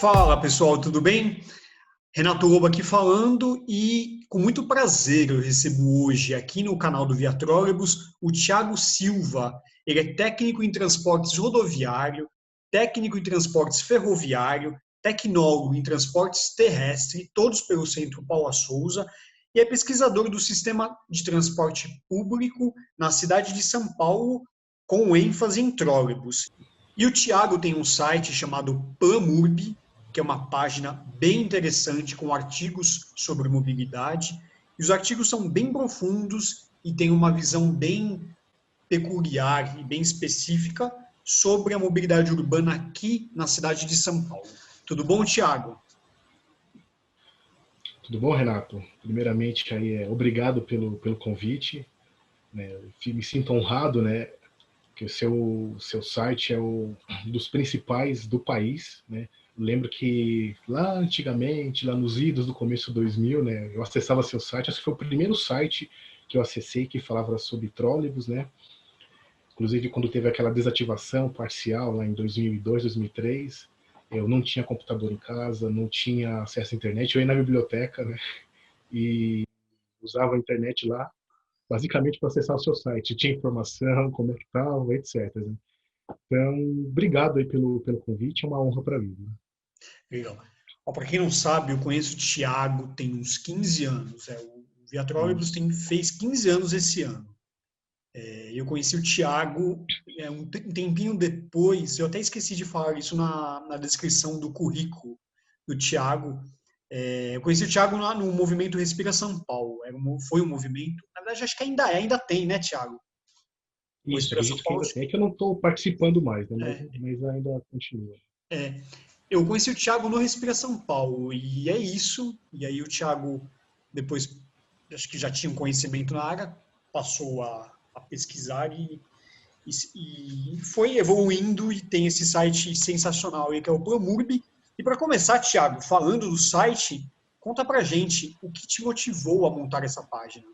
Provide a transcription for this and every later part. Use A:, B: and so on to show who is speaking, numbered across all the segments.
A: Fala pessoal, tudo bem? Renato Lobo aqui falando e com muito prazer eu recebo hoje aqui no canal do Viatrólogos o Thiago Silva. Ele é técnico em transportes rodoviário, técnico em transportes ferroviário, tecnólogo em transportes terrestre, todos pelo Centro Paula Souza, e é pesquisador do sistema de transporte público na cidade de São Paulo, com ênfase em trólebus. E o Thiago tem um site chamado Planurb, que é uma página bem interessante com artigos sobre mobilidade. E os artigos são bem profundos e têm uma visão bem peculiar e bem específica sobre a mobilidade urbana aqui na cidade de São Paulo. Tudo bom, Thiago?
B: Tudo bom, Renato? Primeiramente, obrigado pelo convite. Né? Eu me sinto honrado, né, que o seu site é um dos principais do país. Né? Lembro que lá antigamente, lá nos idos do começo 2000, né, eu acessava seu site. Acho que foi o primeiro site que eu acessei que falava sobre trólebus, né? Inclusive, quando teve aquela desativação parcial lá em 2002, 2003, eu não tinha computador em casa, não tinha acesso à internet, eu ia na biblioteca, né, e usava a internet lá, basicamente para acessar o seu site. Tinha informação, como é que estava, etc. Né? Então, obrigado aí pelo convite, é uma honra para mim. Né?
A: Legal. Para quem não sabe, eu conheço o Thiago tem uns 15 anos. O Viatrólogos fez 15 anos esse ano. Eu conheci o Thiago um tempinho depois, eu até esqueci de falar isso na descrição do currículo do Thiago. Eu conheci o Thiago no movimento Respira São Paulo. Foi um movimento, na verdade, acho que ainda tem, né, Thiago? O
B: Isso,
A: Respira São
B: acredito que
A: Paulo.
B: ainda tem, é que eu não estou participando mais, né,
A: É,
B: mas ainda continua.
A: é, eu conheci o Thiago no Respira São Paulo, e é isso. E aí o Thiago, depois, acho que já tinha um conhecimento na área, passou a pesquisar e foi evoluindo e tem esse site sensacional aí que é o Promurb. E para começar, Thiago, falando do site, conta pra gente o que te motivou a montar essa página.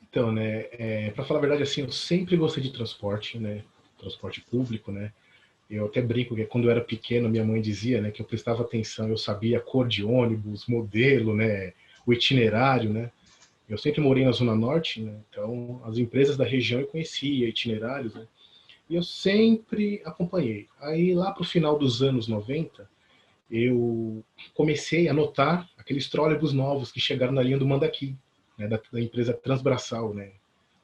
B: Então, né, para falar a verdade, assim, eu sempre gostei de transporte, né, transporte público, né. Eu até brinco que quando eu era pequeno, minha mãe dizia, né, que eu prestava atenção, eu sabia a cor de ônibus, modelo, né, o itinerário, né. Eu sempre morei na Zona Norte, né, então as empresas da região eu conhecia, itinerários, né, e eu sempre acompanhei. Aí lá para o final dos anos 90, eu comecei a notar aqueles trólebus novos que chegaram na linha do Mandaki, né, da empresa Transbraçal, né,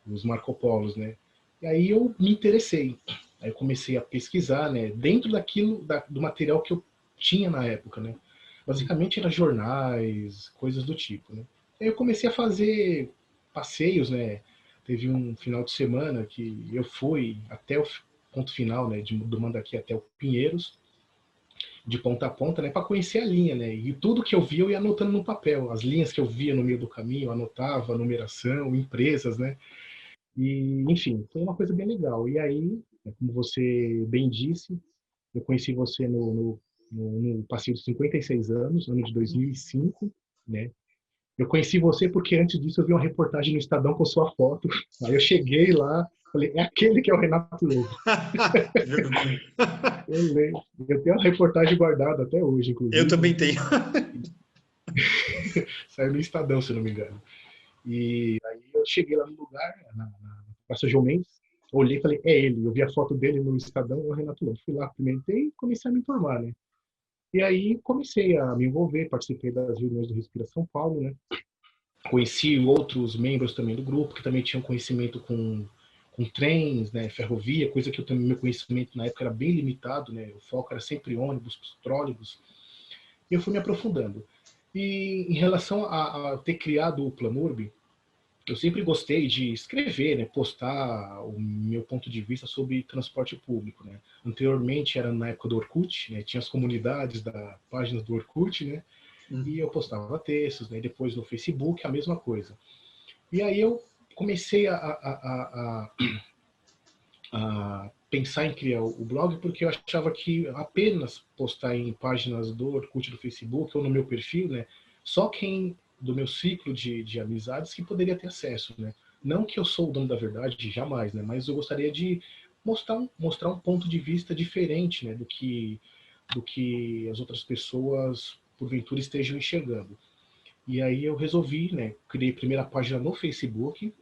B: os Marco Polos, né. E aí eu me interessei. Aí eu comecei a pesquisar, né, dentro do material que eu tinha na época, né. Basicamente era jornais, coisas do tipo, né. Aí eu comecei a fazer passeios, né. Teve um final de semana que eu fui até o ponto final, né, do Mandaki até o Pinheiros, de ponta a ponta, né, para conhecer a linha, né? E tudo que eu via eu ia anotando no papel, as linhas que eu via no meio do caminho, eu anotava, numeração, empresas, né? E, enfim, foi uma coisa bem legal. E aí, como você bem disse, eu conheci você no passeio de 56 anos, ano de 2005, né? Eu conheci você porque antes disso eu vi uma reportagem no Estadão com sua foto. Aí eu cheguei lá, falei, é aquele que é o Renato Lobo.
A: Verdade.
B: Eu lembro. Eu tenho a reportagem guardada até hoje,
A: Eu
B: inclusive,
A: também
B: né?
A: tenho.
B: Saiu no Estadão, se não me engano. E aí eu cheguei lá no lugar, na Praça João Mendes, olhei e falei, é ele. Eu vi a foto dele no Estadão, é o Renato Lobo. Fui lá, cumprimentei e comecei a me informar, né? E aí comecei a me envolver, participei das reuniões do Respira São Paulo, né? Conheci outros membros também do grupo, que também tinham conhecimento com trens, né, ferrovia, coisa que eu também, meu conhecimento na época era bem limitado, né? O foco era sempre ônibus, trólebus. E eu fui me aprofundando. E em relação a ter criado o Planurb, eu sempre gostei de escrever, né, postar o meu ponto de vista sobre transporte público, né. Anteriormente era na época do Orkut, né, tinha as comunidades da páginas do Orkut, né, e eu postava textos, né, depois no Facebook a mesma coisa. E aí eu comecei a pensar em criar o blog porque eu achava que apenas postar em páginas do Orkut, do Facebook ou no meu perfil, né, só quem do meu ciclo de amizades que poderia ter acesso, né. Não que eu sou o dono da verdade, jamais, né, mas eu gostaria de mostrar um ponto de vista diferente, né, do que do que as outras pessoas, porventura, estejam enxergando. E aí eu resolvi, né, criei a primeira página no Facebook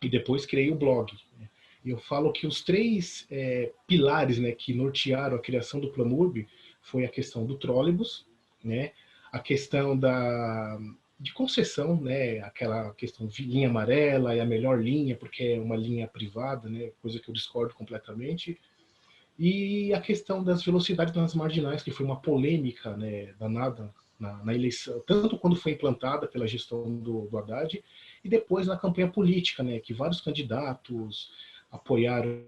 B: e depois criei o blog. Eu falo que os três pilares, né, que nortearam a criação do Plumurb foi a questão do trólebus, né, a questão de concessão, né, aquela questão de linha amarela é a melhor linha porque é uma linha privada, né, coisa que eu discordo completamente, e a questão das velocidades nas marginais, que foi uma polêmica, né, danada na eleição, tanto quando foi implantada pela gestão do Haddad, e depois na campanha política, né, que vários candidatos apoiaram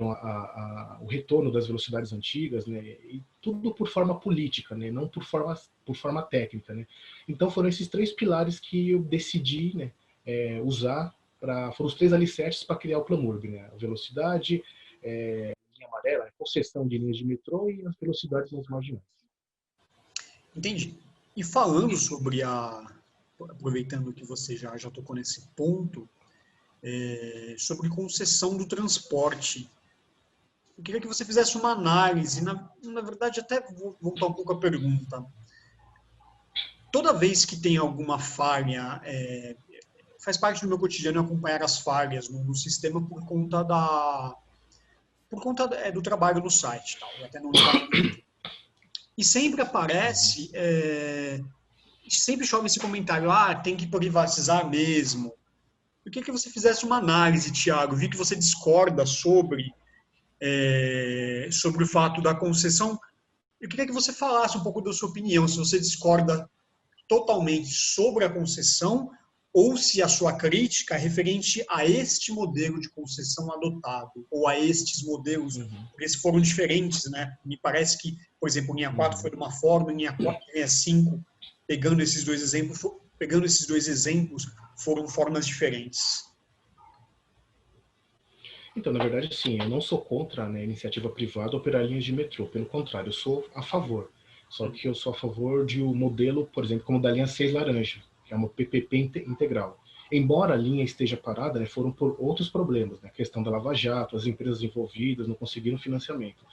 B: o retorno das velocidades antigas, né, e tudo por forma política, né, não por forma técnica. Né. Então foram esses três pilares que eu decidi, né, usar, foram os três alicerces para criar o Plumurb, né, a velocidade, linha amarela, a concessão de linhas de metrô e as velocidades nas marginais.
A: Entendi. E falando sobre aproveitando que você já tocou nesse ponto, sobre concessão do transporte, eu queria que você fizesse uma análise, na verdade até vou voltar um pouco à pergunta. Toda vez que tem alguma falha, faz parte do meu cotidiano acompanhar as falhas no sistema por conta do trabalho no site, tal, até no canal do YouTube. E sempre aparece, sempre chove esse comentário, tem que privatizar mesmo. Eu queria que você fizesse uma análise, Thiago. Vi que você discorda sobre o fato da concessão. Eu queria que você falasse um pouco da sua opinião, se você discorda totalmente sobre a concessão ou se a sua crítica é referente a este modelo de concessão adotado, ou a estes modelos, porque eles foram diferentes, né? Me parece que, por exemplo, linha 4 foi de uma forma, linha 5, pegando esses dois exemplos, foram formas diferentes.
B: Então, na verdade, sim, eu não sou contra, né, a iniciativa privada operar linhas de metrô, pelo contrário, eu sou a favor. Só que eu sou a favor de um modelo, por exemplo, como o da linha 6 laranja, que é uma PPP integral. Embora a linha esteja parada, né, foram por outros problemas, né, a questão da Lava Jato, as empresas envolvidas não conseguiram financiamento.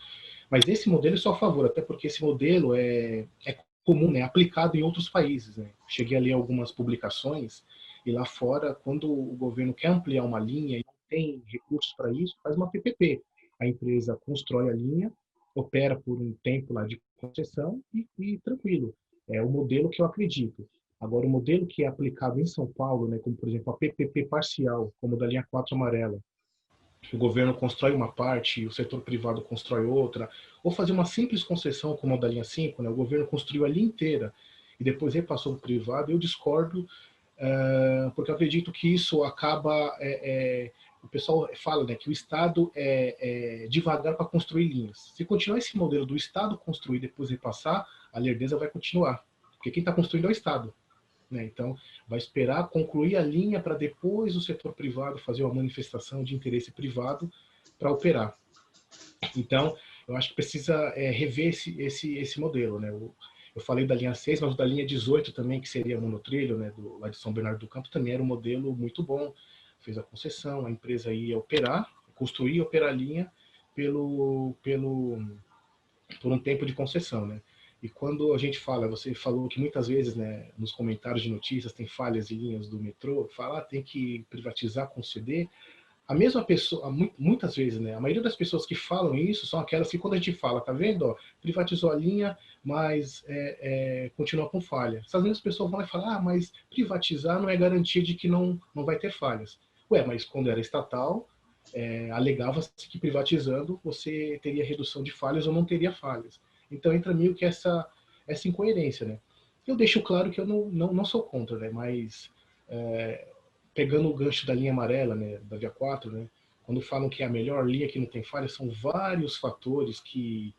B: Mas esse modelo eu sou a favor, até porque esse modelo é comum, né, aplicado em outros países. Né. Cheguei a ler algumas publicações e lá fora, quando o governo quer ampliar uma linha e não tem recursos para isso, faz uma PPP. A empresa constrói a linha, opera por um tempo lá de concessão e tranquilo. É o modelo que eu acredito. Agora, o modelo que é aplicado em São Paulo, né, como por exemplo a PPP parcial, como da linha 4 amarela, o governo constrói uma parte, o setor privado constrói outra, ou fazer uma simples concessão como a da linha 5, né, o governo construiu a linha inteira e depois repassou para o privado, eu discordo, porque eu acredito que isso acaba... o pessoal fala, né, que o Estado é devagar para construir linhas. Se continuar esse modelo do Estado construir e depois repassar, a lerdeza vai continuar, porque quem está construindo é o Estado. Né? Então, vai esperar concluir a linha para depois o setor privado fazer uma manifestação de interesse privado para operar. Então, eu acho que precisa rever esse modelo. Né? Eu falei da linha 6, mas o da linha 18 também, que seria monotrilho, né, lá de São Bernardo do Campo, também era um modelo muito bom. Fez a concessão, a empresa ia operar, construir e operar a linha por um tempo de concessão. Né? E quando a gente fala, você falou que muitas vezes, né, nos comentários de notícias tem falhas em linhas do metrô, fala tem que privatizar, conceder. A mesma pessoa, muitas vezes, né, a maioria das pessoas que falam isso são aquelas que quando a gente fala, tá vendo, ó, privatizou a linha, mas continua com falha. Essas mesmas pessoas vão lá e falar, mas privatizar não é garantia de que não vai ter falhas. Ué, mas quando era estatal, alegava-se que privatizando você teria redução de falhas ou não teria falhas. Então entra meio que essa incoerência, né? Eu deixo claro que eu não sou contra, né? Mas pegando o gancho da linha amarela, né, da via 4, né, quando falam que é a melhor linha que não tem falha, são vários fatores que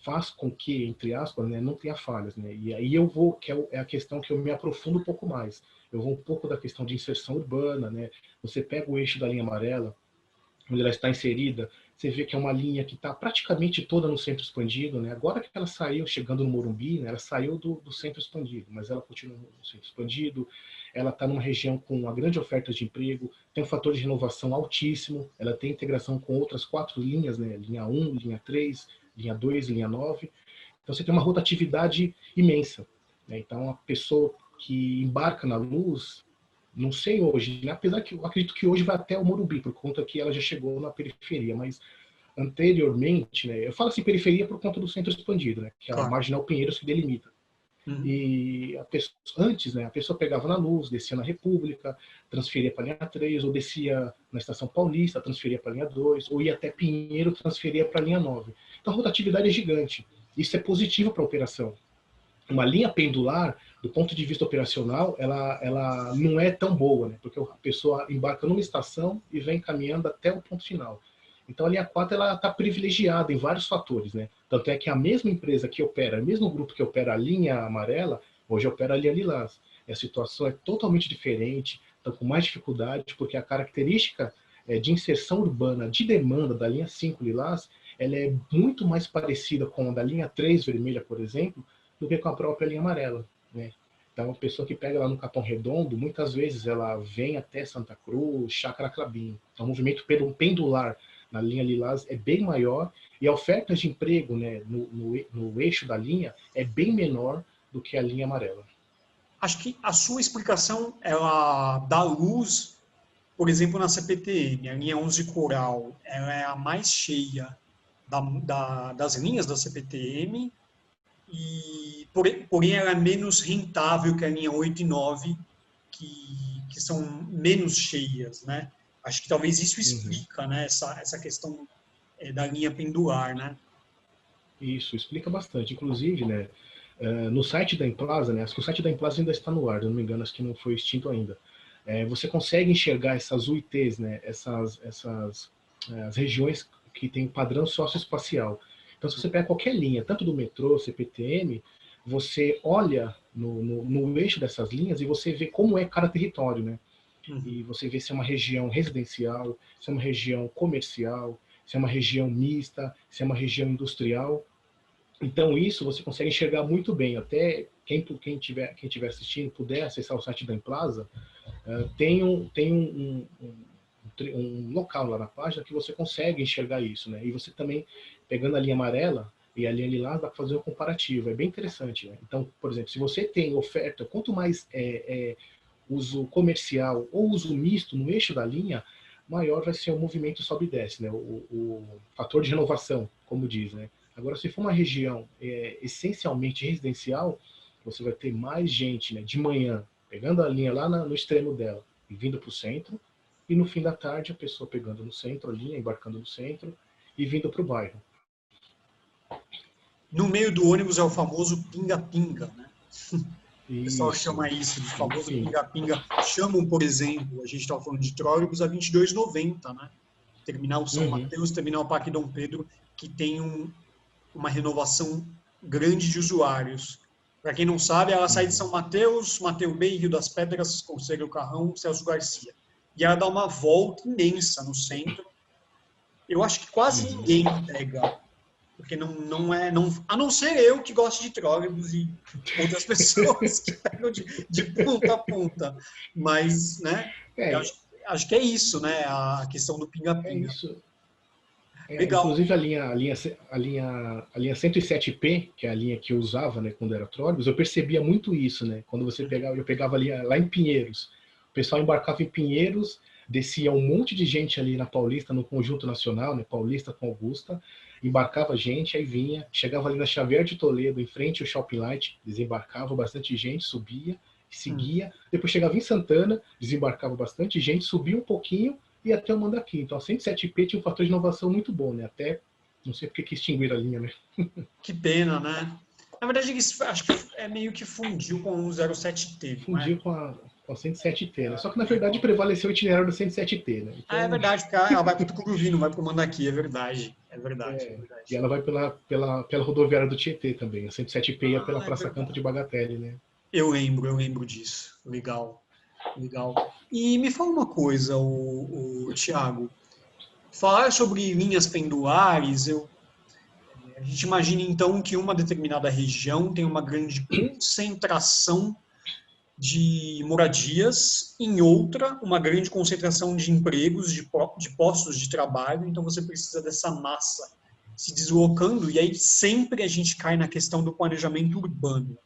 B: faz com que, entre aspas, né, não tenha falhas. Né? E aí eu vou, que é a questão que eu me aprofundo um pouco mais. Eu vou um pouco da questão de inserção urbana. Né? Você pega o eixo da linha amarela, onde ela está inserida, você vê que é uma linha que está praticamente toda no centro expandido. Né? Agora que ela saiu, chegando no Morumbi, né, ela saiu do centro expandido, mas ela continua no centro expandido, ela está numa região com uma grande oferta de emprego, tem um fator de renovação altíssimo, ela tem integração com outras 4 linhas, né? Linha 1, linha 3, linha 2, linha 9. Então você tem uma rotatividade imensa, né? Então a pessoa que embarca na Luz, não sei hoje, né? Apesar que eu acredito que hoje vai até o Morumbi, por conta que ela já chegou na periferia, mas anteriormente, né? Eu falo assim periferia por conta do centro expandido, né? Que é a
A: Claro.
B: Marginal Pinheiros que delimita.
A: Uhum.
B: E a pessoa, antes, né, a pessoa pegava na Luz, descia na República, transferia para a linha 3, ou descia na Estação Paulista, transferia para a linha 2, ou ia até Pinheiro, transferia para a linha 9. Então a rotatividade é gigante. Isso é positivo para a operação. Uma linha pendular, do ponto de vista operacional, ela não é tão boa, né? Porque a pessoa embarca numa estação e vem caminhando até o ponto final. Então a linha 4 está privilegiada em vários fatores, né? Tanto é que a mesma empresa que opera, o mesmo grupo que opera a linha amarela, hoje opera a linha lilás. E a situação é totalmente diferente, estão com mais dificuldade, porque a característica de inserção urbana, de demanda da linha 5 lilás, ela é muito mais parecida com a da linha 3 vermelha, por exemplo, do que com a própria linha amarela, né? Então, a pessoa que pega lá no Capão Redondo, muitas vezes ela vem até Santa Cruz, Chácara Clabim. Então, o movimento pendular na linha lilás é bem maior e a oferta de emprego, né, no eixo da linha é bem menor do que a linha amarela.
A: Acho que a sua explicação, ela dá luz, por exemplo, na CPTM, a linha 11 Coral, ela é a mais cheia das linhas da CPTM, porém ela é menos rentável que a linha 8 e 9, que são menos cheias, né? Acho que talvez isso
B: Uhum.
A: explica, né, essa questão da linha pendular, né?
B: Isso explica bastante. Inclusive, né, no site da Implaza, né, acho que o site da Implaza ainda está no ar, se não me engano, acho que não foi extinto ainda. Você consegue enxergar essas UITs, né, as regiões que têm padrão socioespacial. Então, se você pega qualquer linha, tanto do metrô, CPTM, você olha no eixo dessas linhas e você vê como é cada território, né?
A: Uhum.
B: E você vê se é uma região residencial, se é uma região comercial, se é uma região mista, se é uma região industrial. Então, isso você consegue enxergar muito bem. Até quem tiver assistindo puder acessar o site da Emplaza, tem um local lá na página que você consegue enxergar isso, né? E você também, pegando a linha amarela e a linha lilás, dá para fazer um comparativo. É bem interessante, né? Então, por exemplo, se você tem oferta, quanto mais uso comercial ou uso misto no eixo da linha, maior vai ser o movimento sobe e desce, né? O fator de renovação, como diz, né? Agora, se for uma região essencialmente residencial, você vai ter mais gente, né, de manhã, pegando a linha lá no extremo dela e vindo para o centro, e no fim da tarde a pessoa pegando no centro a linha, embarcando no centro e vindo para o bairro.
A: No meio do ônibus é o famoso pinga-pinga, né? O pessoal
B: Isso,
A: chama isso de famoso
B: enfim.
A: pinga-pinga. Chamam, por exemplo, a gente estava falando de trólebus a 22,90, né? Terminal São
B: Uhum.
A: Mateus, terminal Parque Dom Pedro, que tem uma renovação grande de usuários. Para quem não sabe, ela sai de
B: Uhum.
A: São Mateus, Mateu Bay, Rio das Pedras, Conselho Carrão, Celso Garcia. E ela dá uma volta imensa no centro. Eu acho que quase
B: Uhum.
A: ninguém pega, porque não, a não ser eu que gosto de trólebus e outras pessoas que pegam de ponta a ponta. Mas, né, eu
B: É,
A: acho que é isso, né, a questão do
B: é
A: pinga-pinga.
B: isso.
A: Legal.
B: Inclusive a linha 107P, que é a linha que eu usava, né, quando era trólebus, eu percebia muito isso, né? Quando eu pegava ali lá em Pinheiros, o pessoal embarcava em Pinheiros, descia um monte de gente ali na Paulista, no Conjunto Nacional, né, Paulista com Augusta, embarcava gente, aí vinha, chegava ali na Xavier de Toledo, em frente ao Shopping Light, desembarcava bastante gente, subia,
A: Hum.
B: seguia, depois chegava em Santana, desembarcava bastante gente, subia um pouquinho, e até o Mandaki. Então a 107P tinha um fator de inovação muito bom, né? Até não sei porque que extinguiram a linha, né?
A: Que pena, né? Na verdade, isso acho que é meio que fundiu com o 07T, não é?
B: Fundiu com a 107T, né? Só que na verdade prevaleceu o itinerário da 107T, né?
A: Ah, é
B: Então,
A: verdade, porque ela vai para o Tucuruvi, não vai para o Mandaki, é verdade. É verdade, é
B: e
A: verdade.
B: ela vai pela rodoviária do Tietê também. A 107P ia pela
A: Ah, é
B: Praça Campo
A: verdade.
B: de Bagatelle, né?
A: Eu lembro disso. Legal, legal. E me fala uma coisa, o Thiago. Falar sobre linhas pendulares, a gente imagina então que uma determinada região tem uma grande concentração de moradias, em outra, uma grande concentração de empregos, de postos de trabalho, então você precisa dessa massa se deslocando, e aí sempre a gente cai na questão do planejamento urbano.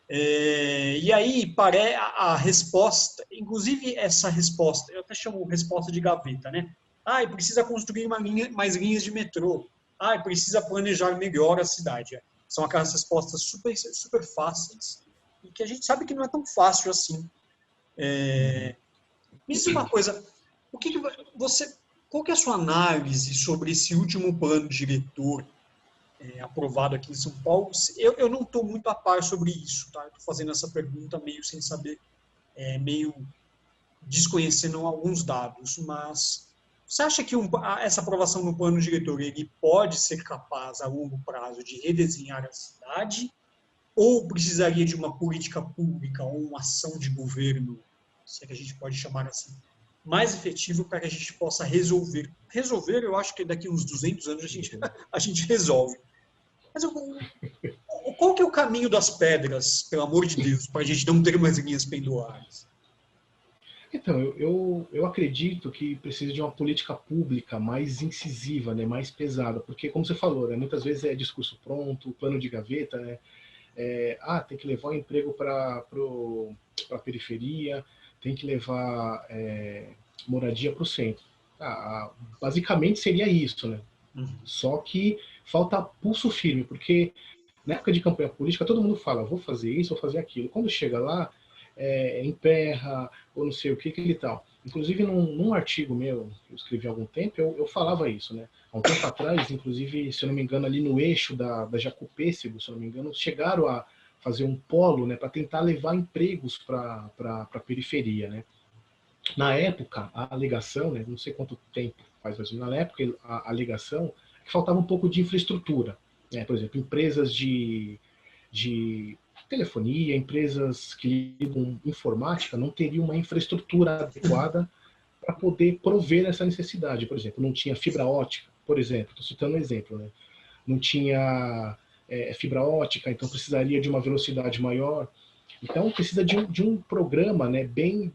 A: E aí, a resposta, inclusive essa resposta, eu até chamo resposta de gaveta, né? Precisa construir mais linhas de metrô. Precisa planejar melhor a cidade. São aquelas respostas super, super fáceis e que a gente sabe que não é tão fácil assim. Me diz uma coisa, qual que é a sua análise sobre esse último plano diretor aprovado aqui em São Paulo? Eu não estou muito a par sobre isso, tá? Estou fazendo essa pergunta meio sem saber, meio desconhecendo alguns dados, mas você acha que essa aprovação no plano diretor ele pode ser capaz, a longo prazo, de redesenhar a cidade? Ou precisaria de uma política pública ou uma ação de governo, se é que a gente pode chamar assim, mais efetivo para que a gente possa resolver? Resolver, eu acho que daqui a uns 200 anos a gente resolve. Mas qual que é o caminho das pedras, pelo amor de Deus, para a gente não ter mais linhas pendulares?
B: Então, eu acredito que precisa de uma política pública mais incisiva, né, mais pesada, porque, como você falou, né, muitas vezes é discurso pronto, plano de gaveta, né, tem que levar o emprego para a periferia, tem que levar moradia para o centro. Basicamente seria isso, né? Só que falta pulso firme, porque na época de campanha política todo mundo fala, vou fazer isso, vou fazer aquilo. Quando chega lá, emperra, ou não sei o que e tal. Inclusive, num artigo meu, que eu escrevi há algum tempo, eu falava isso, né? Há um tempo atrás, inclusive, se eu não me engano, ali no eixo da Jacopêssego, se eu não me engano, chegaram a fazer um polo, né, para tentar levar empregos para a periferia, né? Na época, a alegação, né, não sei quanto tempo faz, mas na época, a alegação é que faltava um pouco de infraestrutura. Né? Por exemplo, empresas de telefonia, empresas que lidam com informática não teriam uma infraestrutura adequada para poder prover essa necessidade. Por exemplo, não tinha fibra ótica, por exemplo, estou citando um exemplo, né? Não tinha fibra ótica, então precisaria de uma velocidade maior. Então precisa de um programa, né, bem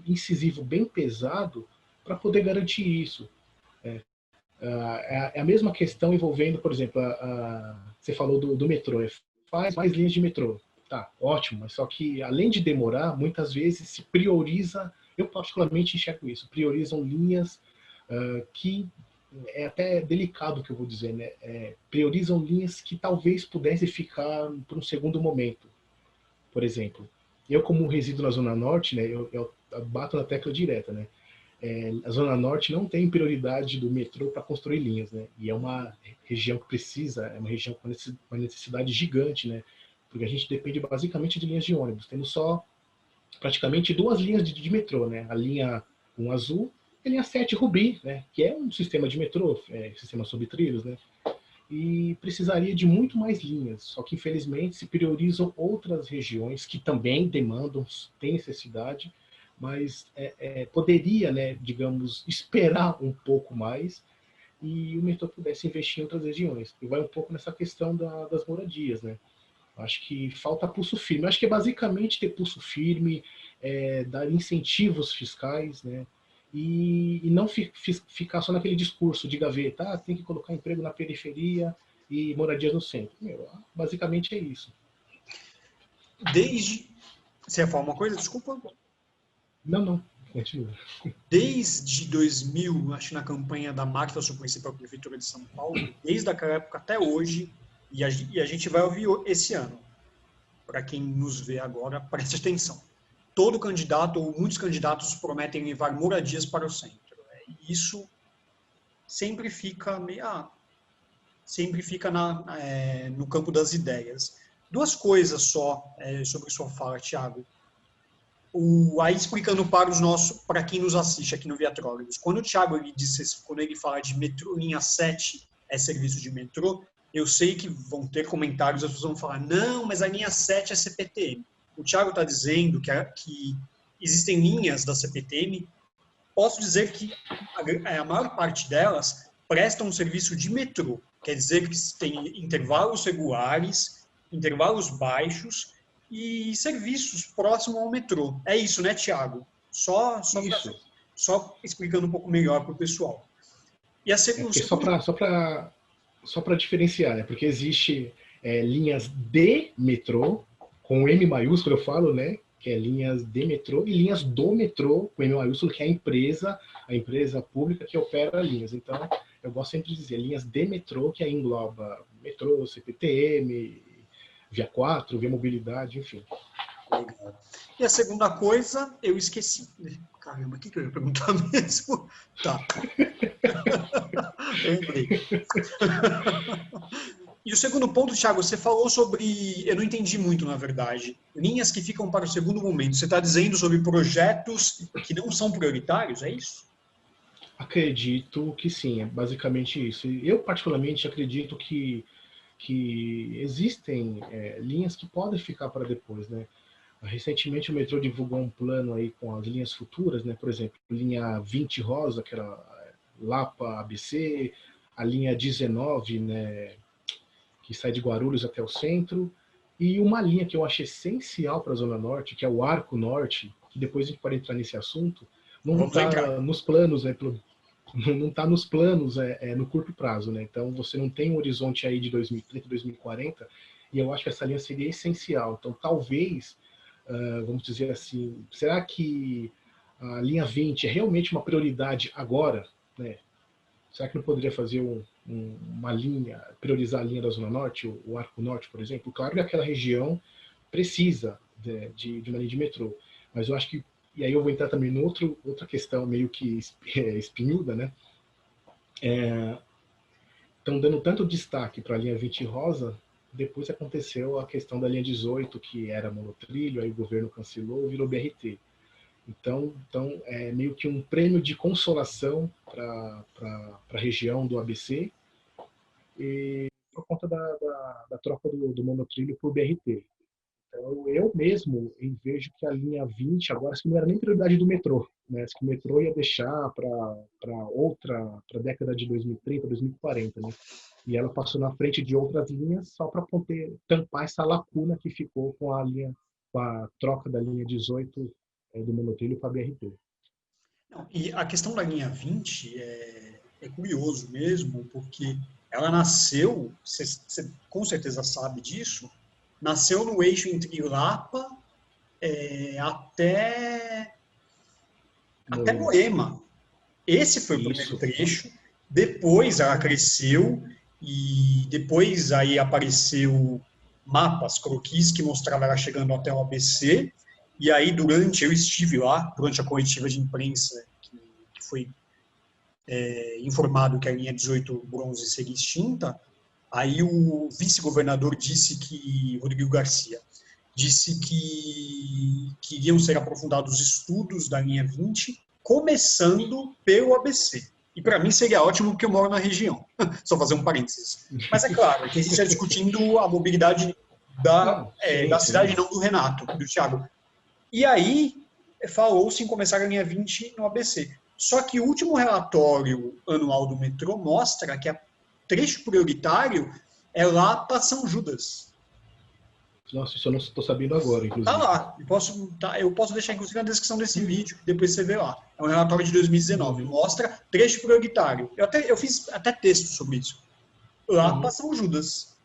B: incisivo, bem pesado, para poder garantir isso. É a mesma questão envolvendo, por exemplo, você falou do metrô, faz mais linhas de metrô. Tá, ótimo, mas só que além de demorar, muitas vezes se prioriza, eu particularmente enxergo isso, priorizam linhas que, é até delicado o que eu vou dizer, né? Priorizam linhas que talvez pudessem ficar por um segundo momento. Por exemplo, eu como resido na Zona Norte, né, eu bato na tecla direta, né? A Zona Norte não tem prioridade do metrô para construir linhas, né? E é uma região que precisa, é uma região com uma necessidade gigante, né? Porque a gente depende basicamente de linhas de ônibus. Temos só praticamente 2 linhas de metrô, né? A linha 1 azul e a linha 7 Rubi, né? Que é um sistema de metrô, sistema sobre trilhos, né? E precisaria de muito mais linhas, só que infelizmente se priorizam outras regiões que também demandam, têm necessidade, mas poderia, né, digamos, esperar um pouco mais e o metrô pudesse investir em outras regiões. E vai um pouco nessa questão das moradias, né? Acho que falta pulso firme. Acho que é basicamente ter pulso firme, dar incentivos fiscais, né? E não ficar só naquele discurso de gaveta, tem que colocar emprego na periferia e moradias no centro. Basicamente é isso.
A: Você ia falar uma coisa? Desculpa.
B: Não, continua.
A: Desde 2000, acho que na campanha da Marta Suplicy para a Prefeitura de São Paulo, desde aquela época até hoje, e a gente vai ouvir esse ano, para quem nos vê agora, preste atenção. Todo candidato, ou muitos candidatos, prometem levar moradias para o centro. Isso sempre fica no campo das ideias. 2 coisas só sobre sua fala, Thiago. Aí explicando para quem nos assiste aqui no Viatrólogos, quando o Thiago quando ele fala de metrô, linha 7 é serviço de metrô, eu sei que vão ter comentários, as pessoas vão falar, não, mas a linha 7 é CPTM. O Thiago está dizendo que existem linhas da CPTM, posso dizer que a maior parte delas prestam um serviço de metrô, quer dizer que tem intervalos regulares, intervalos baixos e serviços próximos ao metrô. É isso, né, Thiago? Só explicando um pouco melhor para o pessoal. E a segunda...
B: só para só para diferenciar, né? Porque existe linhas de metrô, com M maiúsculo eu falo, né? Que é linhas de metrô, e linhas do metrô, com M maiúsculo, que é a empresa pública que opera linhas. Então, eu gosto sempre de dizer linhas de metrô, que aí engloba metrô, CPTM, Via 4, Via Mobilidade, enfim.
A: Legal. E a segunda coisa, eu esqueci. Caramba, o que eu ia perguntar mesmo? Tá. Lembrei. E o segundo ponto, Thiago, você falou sobre. Eu não entendi muito, na verdade. Linhas que ficam para o segundo momento. Você está dizendo sobre projetos que não são prioritários, é isso?
B: Acredito que sim, é basicamente isso. Eu, particularmente, acredito que existem linhas que podem ficar para depois, né? Recentemente o metrô divulgou um plano aí com as linhas futuras, né? Por exemplo, linha 20 rosa, que era Lapa ABC, a linha 19, né, que sai de Guarulhos até o centro, e uma linha que eu acho essencial para a Zona Norte, que é o Arco Norte, que depois a gente pode entrar nesse assunto, não
A: Vamos entrar.
B: está nos planos, né, não está nos planos no curto prazo, né? Então você não tem um horizonte aí de 2030, 2040, e eu acho que essa linha seria essencial. Então talvez, vamos dizer assim, será que a linha 20 é realmente uma prioridade agora, né? Será que não poderia fazer uma linha, priorizar a linha da Zona Norte, o Arco Norte, por exemplo? Claro que aquela região precisa de uma linha de metrô, mas eu acho que, e aí eu vou entrar também em outra questão meio que espinhuda, né? Estão dando tanto destaque para a linha 20 rosa, depois aconteceu a questão da linha 18, que era monotrilho, aí o governo cancelou, virou BRT. Então é meio que um prêmio de consolação para a região do ABC, e por conta da troca do monotrilho por BRT. Então, eu mesmo vejo que a linha 20 agora não era nem prioridade do metrô, né? Que o metrô ia deixar para a década de 2030, 2040, né? E ela passou na frente de outras linhas só para poder tampar essa lacuna que ficou com a troca da linha 18 do monotrilho para a BRT.
A: Não, e a questão da linha 20 é curioso mesmo, porque ela nasceu, você com certeza sabe disso, nasceu no eixo entre Lapa até
B: Moema.
A: Moema. Esse foi o primeiro
B: Isso.
A: trecho. Depois ela cresceu e depois aí apareceu mapas, croquis que mostravam ela chegando até o ABC. E aí eu estive lá durante a coletiva de imprensa que foi informado que a linha 18 bronze seria extinta. Aí o vice-governador Rodrigo Garcia, disse que iriam ser aprofundados estudos da linha 20, começando pelo ABC. E para mim seria ótimo porque eu moro na região. Só fazer um parênteses. Mas é claro que a gente está discutindo a mobilidade
B: Não, sim,
A: da cidade,
B: sim.
A: não do Renato, do Thiago. E aí falou-se em começar a linha 20 no ABC. Só que o último relatório anual do metrô mostra que o trecho prioritário é lá para São Judas.
B: Nossa, isso eu não estou sabendo agora,
A: Tá
B: inclusive.
A: lá. Eu posso deixar, inclusive, na descrição desse
B: Uhum,
A: vídeo, depois você vê lá. É um relatório de 2019.
B: uhum,
A: Mostra trecho prioritário. Eu fiz até texto sobre isso. Lá
B: uhum.
A: passam Judas.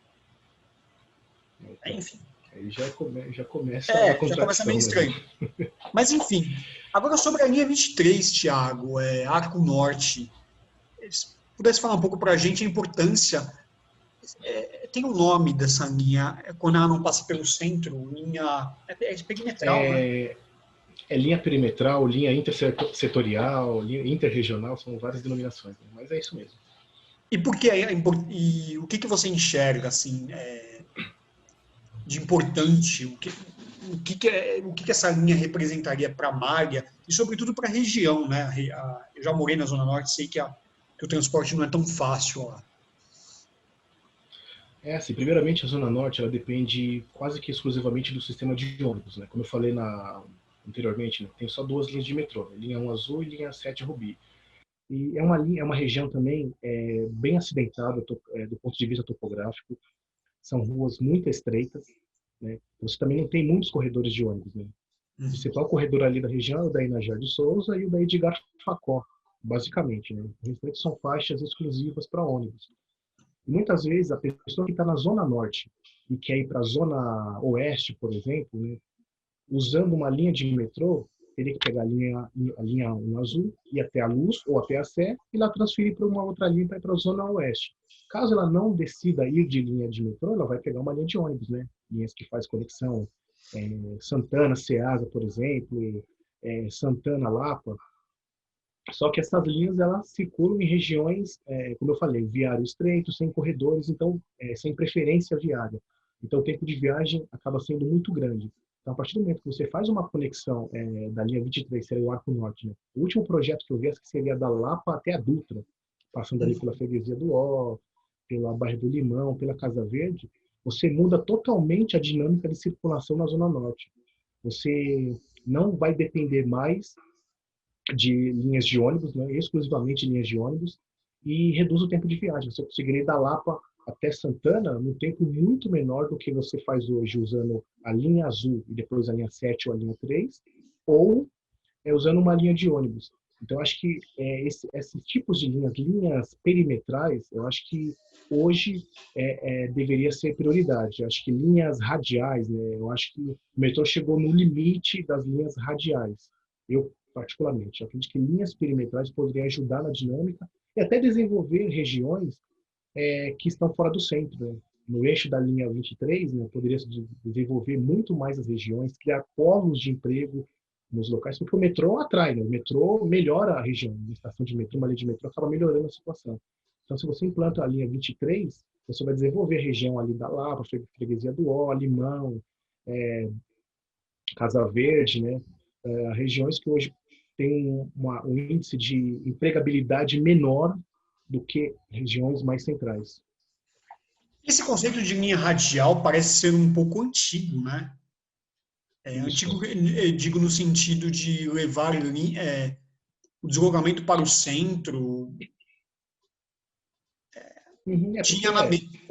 B: Então,
A: Enfim.
B: aí já começa a
A: Já começa meio
B: contradição, né?
A: estranho. Mas, enfim. Agora, sobre a linha 23, Thiago, Arco Norte. Se pudesse falar um pouco para a gente a importância. Tem o nome dessa linha, quando ela não passa pelo centro, linha. É perimetral, né?
B: É, é linha perimetral, linha intersetorial, linha interregional, são várias denominações, né? Mas é isso mesmo.
A: E por que e o que você enxerga assim de importante? O que essa linha representaria para a Malha e sobretudo para a região, né? Eu já morei na Zona Norte, sei que o transporte não é tão fácil lá.
B: É assim, primeiramente a Zona Norte ela depende quase que exclusivamente do sistema de ônibus, né? Como eu falei anteriormente, né? Tem só duas linhas de metrô, né? Linha 1 azul e linha 7 rubi. E é uma região também bem acidentada do ponto de vista topográfico. São ruas muito estreitas, né? Você também não tem muitos corredores de ônibus, né? O
A: Uhum.
B: principal corredor ali da região é o da Inajá de Souza e o da Edgar Facó, basicamente, né? O restante são faixas exclusivas para ônibus. E muitas vezes a pessoa que está na Zona Norte e quer ir para a Zona Oeste, por exemplo, né, usando uma linha de metrô, teria que pegar a linha 1 azul, ir até a Luz ou até a Sé e lá transferir para uma outra linha para ir para a Zona Oeste. Caso ela não decida ir de linha de metrô, ela vai pegar uma linha de ônibus, né? Linhas que faz conexão Santana, Ceasa, por exemplo, Santana, Lapa. Só que essas linhas elas circulam em regiões, como eu falei, viário estreito, sem corredores, então sem preferência viária. Então o tempo de viagem acaba sendo muito grande. Então, a partir do momento que você faz uma conexão da linha 23, seria o Arco Norte, né? O último projeto que eu vi seria da Lapa até a Dutra, passando ali pela Freguesia do Ó, pela Bairro do Limão, pela Casa Verde, você muda totalmente a dinâmica de circulação na Zona Norte. Você não vai depender mais de linhas de ônibus, né, exclusivamente linhas de ônibus, e reduz o tempo de viagem. Você conseguiria ir da Lapa até Santana num tempo muito menor do que você faz hoje usando a linha azul e depois a linha 7 ou a linha 3, ou usando uma linha de ônibus. Então, acho que esses tipos de linhas perimetrais, eu acho que hoje deveria ser prioridade. Eu acho que linhas radiais, né, eu acho que o metrô chegou no limite das linhas radiais. Eu, particularmente, acredito que linhas perimetrais poderiam ajudar na dinâmica e até desenvolver regiões que estão fora do centro. Né? No eixo da linha 23, né, poderia se desenvolver muito mais as regiões, criar polos de emprego nos locais, porque o metrô atrai, né? O metrô melhora a região. Uma estação de metrô, uma linha de metrô, acaba melhorando a situação. Então, se você implanta a linha 23, você vai desenvolver a região ali da Lapa, Freguesia do Ó, Limão, Casa Verde, né? Regiões que hoje têm um índice de empregabilidade menor do que regiões mais centrais.
A: Esse conceito de linha radial parece ser um pouco antigo, né? Antigo, digo no sentido de levar o deslocamento para o centro. Tinha na mente.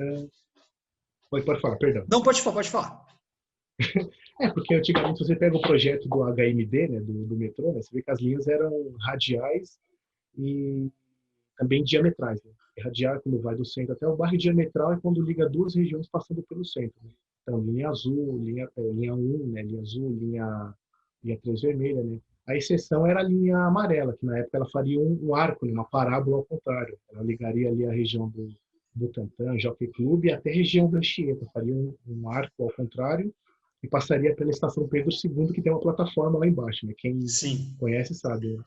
B: Pode falar, perdão.
A: Não, pode falar, pode falar.
B: Porque antigamente você pega o projeto do HMD, né, do metrô, né, você vê que as linhas eram radiais e também diametrais. Né? Radial é quando vai do centro até o bairro, e diametral é quando liga duas regiões passando pelo centro. Né? Então, linha azul, linha 1, né, linha azul, linha 3 vermelha. Né? A exceção era a linha amarela, que na época ela faria um arco, né, uma parábola ao contrário. Ela ligaria ali a região do Butantã, Jockey Club, até a região da Anchieta, faria um arco ao contrário e passaria pela estação Pedro II, que tem uma plataforma lá embaixo. Né? Quem
A: Sim.
B: conhece sabe. Né?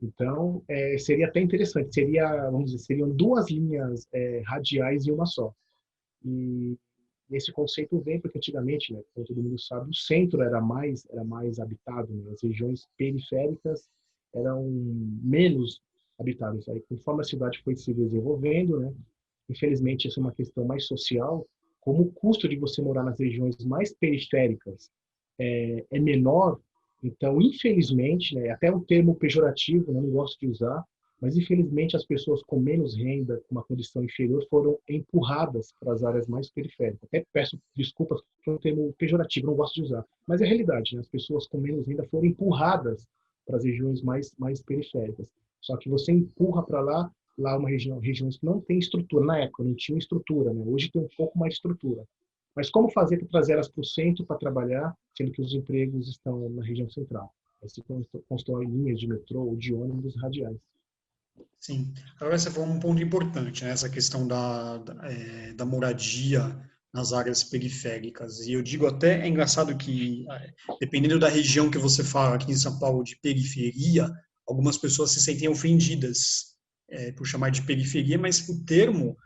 B: Então, seria até interessante. Vamos dizer, seriam duas linhas radiais em uma só. E esse conceito vem porque antigamente, né, como todo mundo sabe, o centro era mais habitado, né? As regiões periféricas eram menos habitadas. Aí, conforme a cidade foi se desenvolvendo, né, infelizmente, essa é uma questão mais social, como o custo de você morar nas regiões mais periféricas é menor, então, infelizmente, né, até um termo pejorativo, né, não gosto de usar, mas infelizmente as pessoas com menos renda, com uma condição inferior, foram empurradas para as áreas mais periféricas. Até peço desculpas por um termo pejorativo, não gosto de usar, mas é a realidade, né? As pessoas com menos renda foram empurradas para as regiões mais periféricas. Só que você empurra para lá uma regiões que não tem estrutura. Na época não tinha estrutura, né? Hoje tem um pouco mais estrutura. Mas como fazer para trazer elas para o centro para trabalhar, sendo que os empregos estão na região central? Aí se constrói linhas de metrô ou de ônibus radiais.
A: Sim. Agora você falou um ponto importante, né? Essa questão da moradia nas áreas periféricas. E eu digo até, é engraçado que, dependendo da região que você fala aqui em São Paulo de periferia, algumas pessoas se sentem ofendidas por chamar de periferia, mas o termo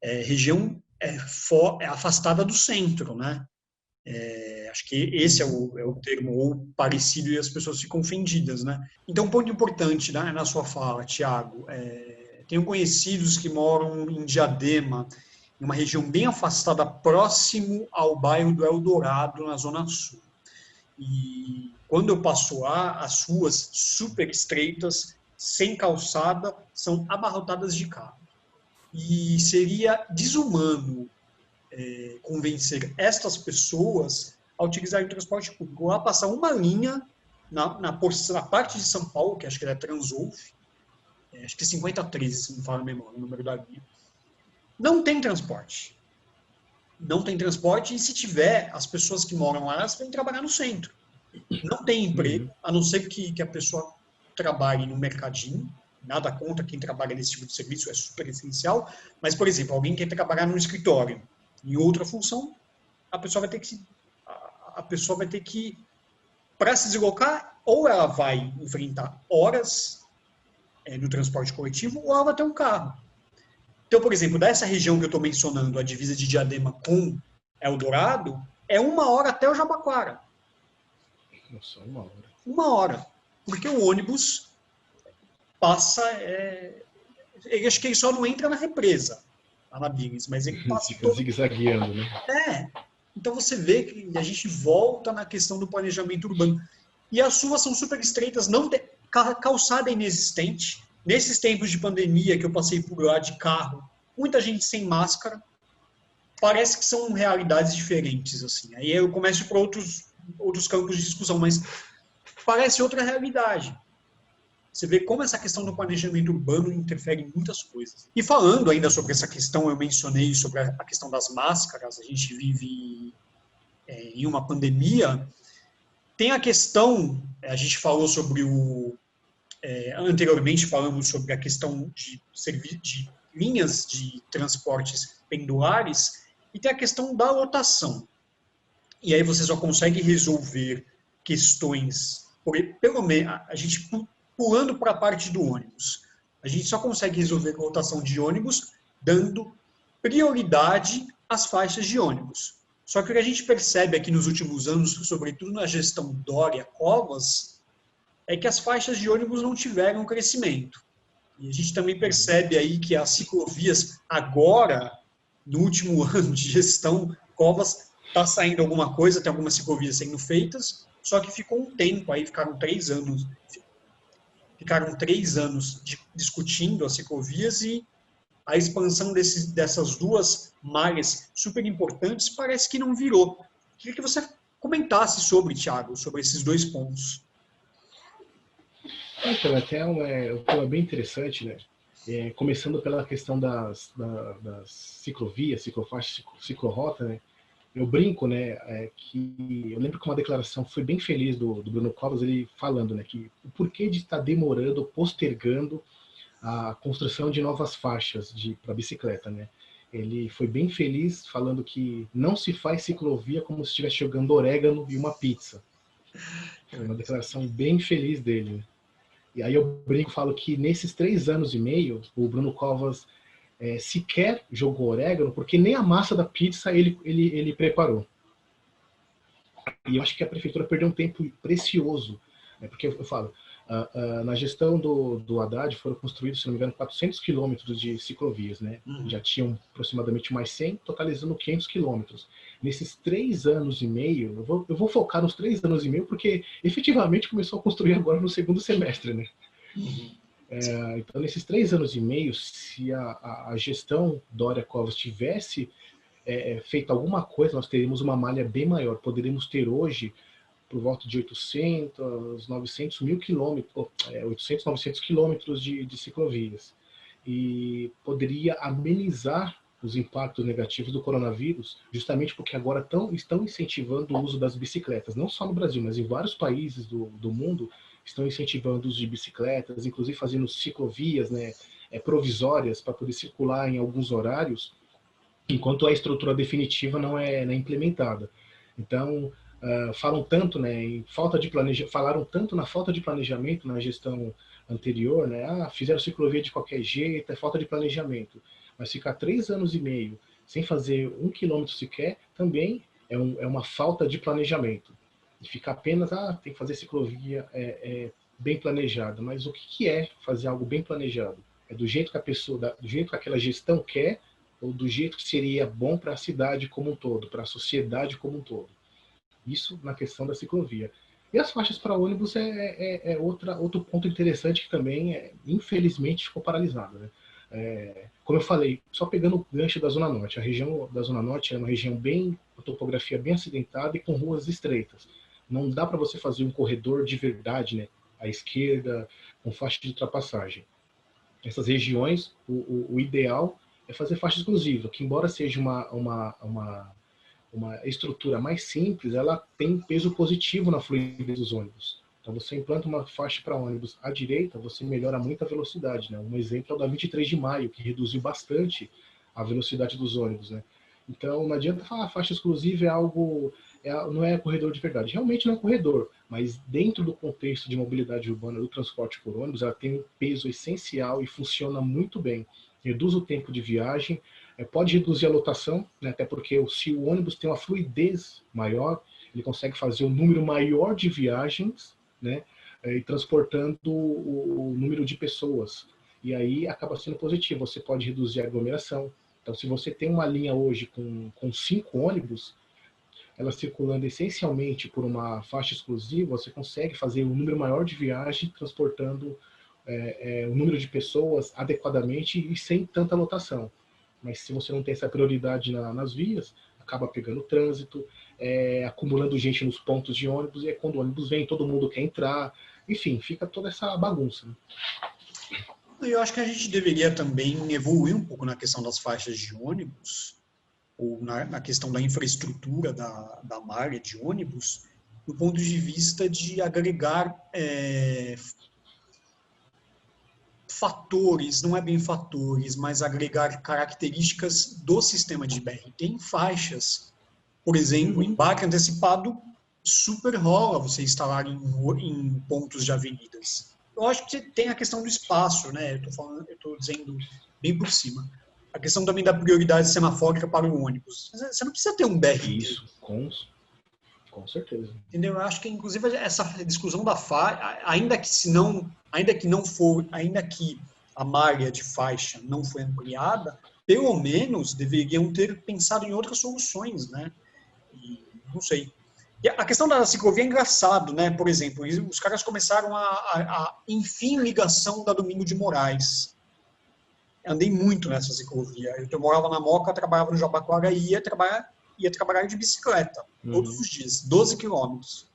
A: região afastada do centro, né? Acho que esse é o termo, ou parecido, e as pessoas ficam ofendidas, né? Então, um ponto importante, né, na sua fala, Tiago, tenho conhecidos que moram em Diadema, em uma região bem afastada, próximo ao bairro do Eldorado, na Zona Sul. E quando eu passo lá, as ruas super estreitas, sem calçada, são abarrotadas de carro. E seria desumano convencer estas pessoas a utilizarem o transporte público. Lá passar uma linha na parte de São Paulo, que acho que é Transolf, acho que é 5013, se não me falo a memória, o número da linha. Não tem transporte. Não tem transporte, e se tiver, as pessoas que moram lá, elas vêm trabalhar no centro. Não tem emprego, a não ser que a pessoa trabalhe no mercadinho. Nada contra quem trabalha nesse tipo de serviço, é super essencial. Mas, por exemplo, alguém quer trabalhar no escritório, em outra função, a pessoa vai ter que para se deslocar, ou ela vai enfrentar horas no transporte coletivo, ou ela vai ter um carro. Então, por exemplo, dessa região que eu estou mencionando, a divisa de Diadema com Eldorado, é 1 hora até o Jabaquara.
B: Nossa, 1 hora.
A: 1 hora. Porque o ônibus passa. Acho que ele só não entra na represa, lá na Biggs, mas ele passa
B: Fica
A: todo.
B: zigue-zagueando, né?
A: Então você vê que a gente volta na questão do planejamento urbano. E as ruas são super estreitas, não tem, calçada é inexistente. Nesses tempos de pandemia que eu passei por lá de carro, muita gente sem máscara. Parece que são realidades diferentes, assim. Aí eu começo para outros campos de discussão, mas parece outra realidade. Você vê como essa questão do planejamento urbano interfere em muitas coisas. E falando ainda sobre essa questão, eu mencionei sobre a questão das máscaras, a gente vive em uma pandemia. Tem a questão, a gente falou sobre anteriormente falamos sobre a questão de linhas de transportes pendulares, e tem a questão da lotação. E aí você só consegue resolver questões, pelo menos, a gente pulando para a parte do ônibus, a gente só consegue resolver a lotação de ônibus dando prioridade às faixas de ônibus. Só que o que a gente percebe aqui nos últimos anos, sobretudo na gestão Dória-Covas, é que as faixas de ônibus não tiveram crescimento. E a gente também percebe aí que as ciclovias agora, no último ano de gestão, Covas está saindo alguma coisa, tem algumas ciclovias sendo feitas, só que ficou um tempo aí, ficaram 3 anos discutindo as ciclovias, e a expansão dessas duas malhas super importantes parece que não virou. Queria que você comentasse sobre, Thiago, sobre esses dois pontos.
B: Então, até um tema bem interessante, né? Começando pela questão das ciclovias, ciclofaixas, ciclorrota, né? Eu brinco, né, que eu lembro que uma declaração foi bem feliz do Bruno Covas, ele falando, né, que o porquê de estar demorando, postergando a construção de novas faixas para bicicleta, né? Ele foi bem feliz falando que não se faz ciclovia como se estivesse jogando orégano e uma pizza. Foi uma declaração bem feliz dele, né? E aí eu brinco, falo que nesses 3 anos e meio, o Bruno Covas sequer jogou orégano, porque nem a massa da pizza ele preparou. E eu acho que a prefeitura perdeu um tempo precioso, né? Porque eu falo, na gestão do Haddad foram construídos, se não me engano, 400 quilômetros de ciclovias, né? Já tinham aproximadamente mais 100, totalizando 500 quilômetros. Nesses 3 anos e meio, eu vou focar nos 3 anos e meio, porque efetivamente começou a construir agora no segundo semestre, né? Então, nesses 3 anos e meio, se a gestão Dória Covas tivesse feito alguma coisa, nós teríamos uma malha bem maior. Poderíamos ter hoje por volta de 800, 900 mil quilômetros, 800, 900 quilômetros de ciclovias. E poderia amenizar os impactos negativos do coronavírus, justamente porque agora estão incentivando o uso das bicicletas, não só no Brasil, mas em vários países do mundo, estão incentivando o uso de bicicletas, inclusive fazendo ciclovias, né, provisórias para poder circular em alguns horários, enquanto a estrutura definitiva não é implementada. Então, falam tanto, né, em falaram tanto na falta de planejamento na gestão anterior, né, fizeram ciclovia de qualquer jeito, é falta de planejamento. Mas ficar 3 anos e meio sem fazer 1 quilômetro sequer também é uma falta de planejamento. E ficar apenas, tem que fazer ciclovia bem planejada. Mas o que é fazer algo bem planejado? É do jeito que a pessoa, do jeito que aquela gestão quer, ou do jeito que seria bom para a cidade como um todo, para a sociedade como um todo. Isso na questão da ciclovia. E as faixas para ônibus outro ponto interessante que também, infelizmente, ficou paralisado, né? Como eu falei, só pegando o gancho da Zona Norte, a região da Zona Norte é uma região com topografia bem acidentada e com ruas estreitas. Não dá para você fazer um corredor de verdade, né, à esquerda, com faixa de ultrapassagem. Essas regiões, o ideal é fazer faixa exclusiva, que embora seja uma estrutura mais simples, ela tem peso positivo na fluidez dos ônibus. Então você implanta uma faixa para ônibus à direita, você melhora muito a velocidade, né? Um exemplo é o da 23 de maio, que reduziu bastante a velocidade dos ônibus, né? Então não adianta falar faixa exclusiva é algo, não é corredor de verdade. Realmente não é corredor, mas dentro do contexto de mobilidade urbana do transporte por ônibus, ela tem um peso essencial e funciona muito bem. Reduz o tempo de viagem, pode reduzir a lotação, né? Até porque se o ônibus tem uma fluidez maior, ele consegue fazer um número maior de viagens, né, e transportando o número de pessoas. E aí acaba sendo positivo, você pode reduzir a aglomeração. Então, se você tem uma linha hoje com 5 ônibus, ela circulando essencialmente por uma faixa exclusiva, você consegue fazer um número maior de viagens, transportando o número de pessoas adequadamente e sem tanta lotação. Mas se você não tem essa prioridade nas vias, acaba pegando trânsito, acumulando gente nos pontos de ônibus, e quando o ônibus vem, todo mundo quer entrar, enfim, fica toda essa bagunça. Né?
A: Eu acho que a gente deveria também evoluir um pouco na questão das faixas de ônibus, ou na questão da infraestrutura da malha de ônibus, do ponto de vista de agregar fatores, não é bem fatores, mas agregar características do sistema de BR. Tem faixas, por exemplo, embarque antecipado, super rola você instalar em pontos de avenidas. Eu acho que tem a questão do espaço, né? Eu estou dizendo bem por cima. A questão também da prioridade semafórica para o ônibus. Você não precisa ter um BRT.
B: Isso, com certeza.
A: Entendeu? Eu acho que, inclusive, essa discussão da faixa, ainda que a malha de faixa não foi ampliada, pelo menos deveriam ter pensado em outras soluções, né? E, não sei. E a questão da ciclovia é engraçado, né? Por exemplo, os caras começaram enfim, ligação da Domingos de Moraes. Andei muito nessa ciclovia. Eu morava na Moca, trabalhava no Jabaquara e ia trabalhar de bicicleta, todos os dias, 12 quilômetros.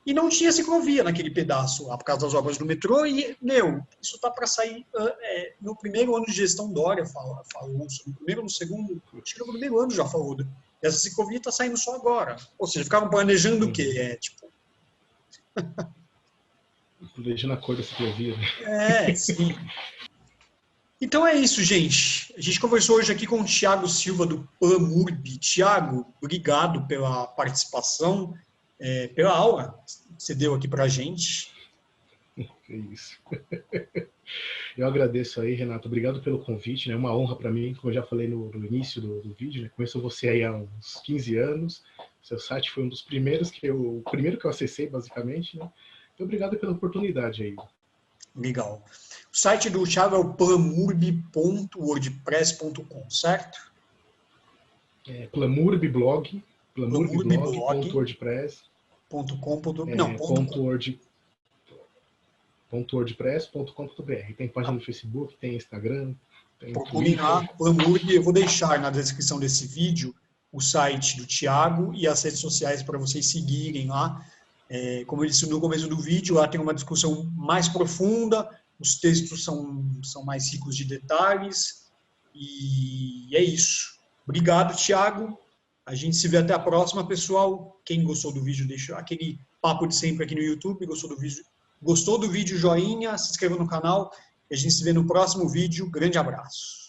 A: E não tinha ciclovia naquele pedaço lá, por causa das obras do metrô, e, isso tá para sair no primeiro ano de gestão Dória, falou isso, no primeiro ou no segundo, acho que no primeiro ano já falou, essa ciclovia está saindo só agora. Ou seja, ficavam planejando o quê?
B: Planejando a cor da ciclovia. Né?
A: Sim. Então é isso, gente. A gente conversou hoje aqui com o Thiago Silva, do Plamurb. Thiago, obrigado pela participação, pela aula que você deu aqui para a gente.
B: É isso. Eu agradeço aí, Renato. Obrigado pelo convite. É uma honra para mim, como eu já falei no início do vídeo. Né? Conheço você aí há uns 15 anos. Seu site foi um dos primeiros o primeiro que eu acessei, basicamente. Né? Então, obrigado pela oportunidade aí.
A: Legal. O site do Thiago é o plamurb.wordpress.com, certo?
B: Plamurb.blog, .wordpress.com.br. Tem página no Facebook, tem Instagram, tem
A: Procurem lá, Plamurb. Eu vou deixar na descrição desse vídeo o site do Thiago e as redes sociais para vocês seguirem lá. Como eu disse no começo do vídeo, lá tem uma discussão mais profunda, os textos são mais ricos de detalhes, e é isso. Obrigado, Thiago. A gente se vê até a próxima, pessoal. Quem gostou do vídeo, deixa aquele papo de sempre aqui no YouTube. Gostou do vídeo, joinha, se inscreva no canal. E a gente se vê no próximo vídeo. Grande abraço.